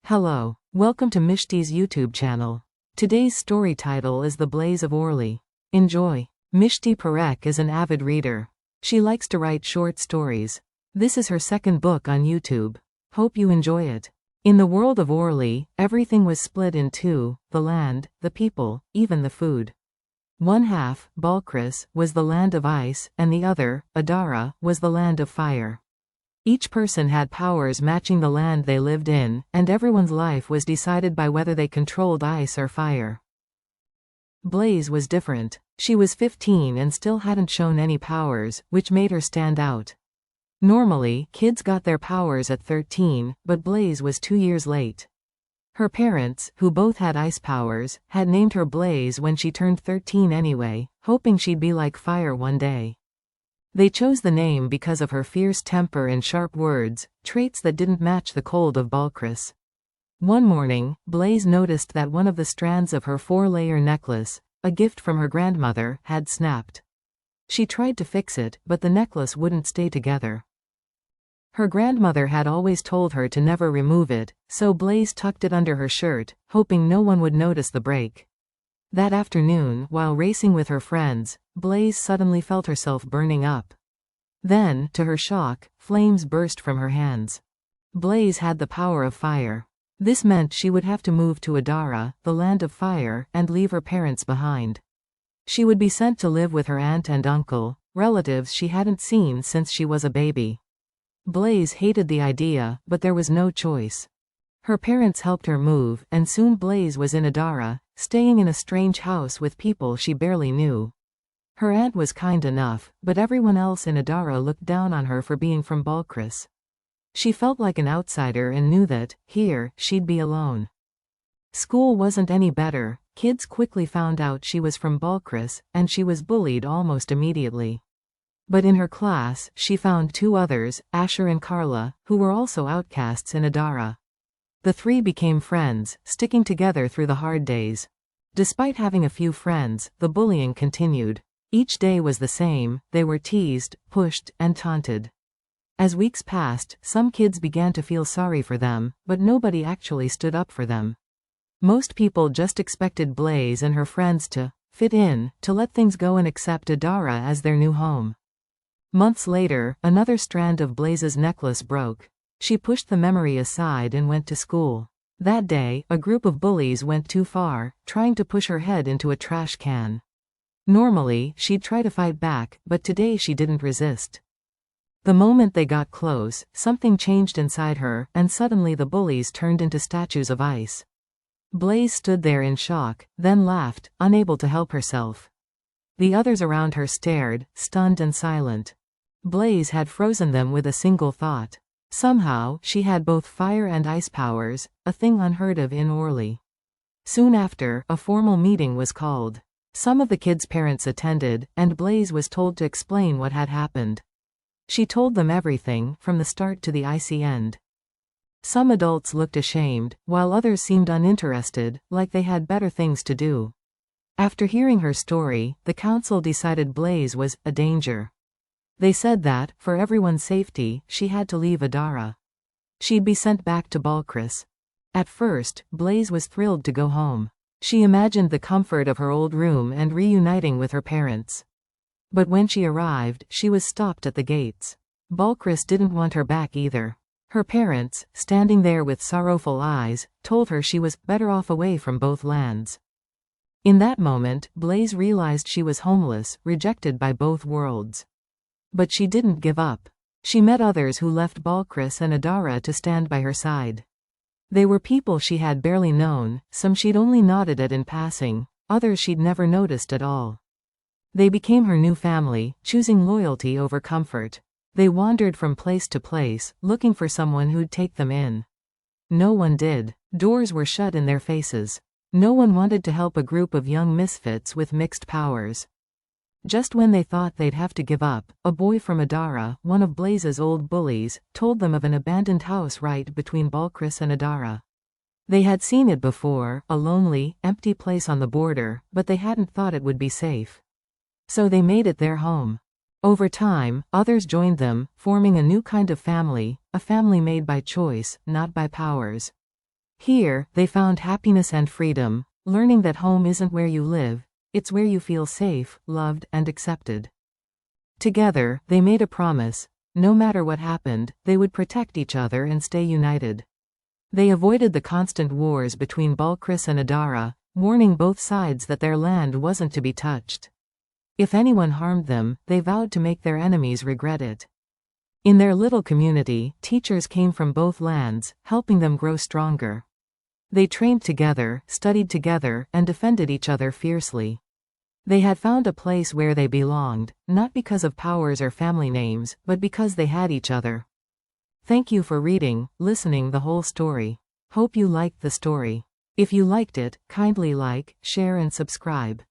Hello, welcome to Mishti's YouTube channel. Today's story title is The Blaze of Orlea. Enjoy. Mishti Parekh is an avid reader. She likes to write short stories. This is her second book on YouTube. Hope you enjoy it. In the world of Orlea, everything was split in two: the land, the people, even the food. One half, Balkris, was the land of ice, and the other, Adara, was the land of fire. Each person had powers matching the land they lived in, and everyone's life was decided by whether they controlled ice or fire. Blaze was different. She was 15 and still hadn't shown any powers, which made her stand out. Normally, kids got their powers at 13, but Blaze was 2 years late. Her parents, who both had ice powers, had named her Blaze when she turned 13 anyway, hoping she'd be like fire one day. They chose the name because of her fierce temper and sharp words, traits that didn't match the cold of Balkris. One morning, Blaze noticed that one of the strands of her 4-layer necklace, a gift from her grandmother, had snapped. She tried to fix it, but the necklace wouldn't stay together. Her grandmother had always told her to never remove it, so Blaze tucked it under her shirt, hoping no one would notice the break. That afternoon, while racing with her friends, Blaze suddenly felt herself burning up. Then, to her shock, flames burst from her hands. Blaze had the power of fire. This meant she would have to move to Adara, the land of fire, and leave her parents behind. She would be sent to live with her aunt and uncle, relatives she hadn't seen since she was a baby. Blaze hated the idea, but there was no choice. Her parents helped her move, and soon Blaze was in Adara, staying in a strange house with people she barely knew. Her aunt was kind enough, but everyone else in Adara looked down on her for being from Balkris. She felt like an outsider and knew that, here, she'd be alone. School wasn't any better. Kids quickly found out she was from Balkris, and she was bullied almost immediately. But in her class, she found 2 others, Asher and Carla, who were also outcasts in Adara. The 3 became friends, sticking together through the hard days. Despite having a few friends, the bullying continued. Each day was the same: they were teased, pushed, and taunted. As weeks passed, some kids began to feel sorry for them, but nobody actually stood up for them. Most people just expected Blaze and her friends to fit in, to let things go and accept Adara as their new home. Months later, another strand of Blaze's necklace broke. She pushed the memory aside and went to school. That day, a group of bullies went too far, trying to push her head into a trash can. Normally, she'd try to fight back, but today she didn't resist. The moment they got close, something changed inside her, and suddenly the bullies turned into statues of ice. Blaze stood there in shock, then laughed, unable to help herself. The others around her stared, stunned and silent. Blaze had frozen them with a single thought. Somehow, she had both fire and ice powers, a thing unheard of in Orlea. Soon after, a formal meeting was called. Some of the kids' parents attended, and Blaze was told to explain what had happened. She told them everything, from the start to the icy end. Some adults looked ashamed, while others seemed uninterested, like they had better things to do. After hearing her story, the council decided Blaze was a danger. They said that, for everyone's safety, she had to leave Adara. She'd be sent back to Balkris. At first, Blaze was thrilled to go home. She imagined the comfort of her old room and reuniting with her parents. But when she arrived, she was stopped at the gates. Balkris didn't want her back either. Her parents, standing there with sorrowful eyes, told her she was better off away from both lands. In that moment, Blaze realized she was homeless, rejected by both worlds. But she didn't give up. She met others who left Balkris and Adara to stand by her side. They were people she had barely known, some she'd only nodded at in passing, others she'd never noticed at all. They became her new family, choosing loyalty over comfort. They wandered from place to place, looking for someone who'd take them in. No one did. Doors were shut in their faces. No one wanted to help a group of young misfits with mixed powers. Just when they thought they'd have to give up, a boy from Adara, one of Blaze's old bullies, told them of an abandoned house right between Balkris and Adara. They had seen it before, a lonely, empty place on the border, but they hadn't thought it would be safe. So they made it their home. Over time, others joined them, forming a new kind of family, a family made by choice, not by powers. Here, they found happiness and freedom, learning that home isn't where you live, it's where you feel safe, loved, and accepted. Together, they made a promise: no matter what happened, they would protect each other and stay united. They avoided the constant wars between Balkris and Adara, warning both sides that their land wasn't to be touched. If anyone harmed them, they vowed to make their enemies regret it. In their little community, teachers came from both lands, helping them grow stronger. They trained together, studied together, and defended each other fiercely. They had found a place where they belonged, not because of powers or family names, but because they had each other. Thank you for listening the whole story. Hope you liked the story. If you liked it, kindly like, share and subscribe.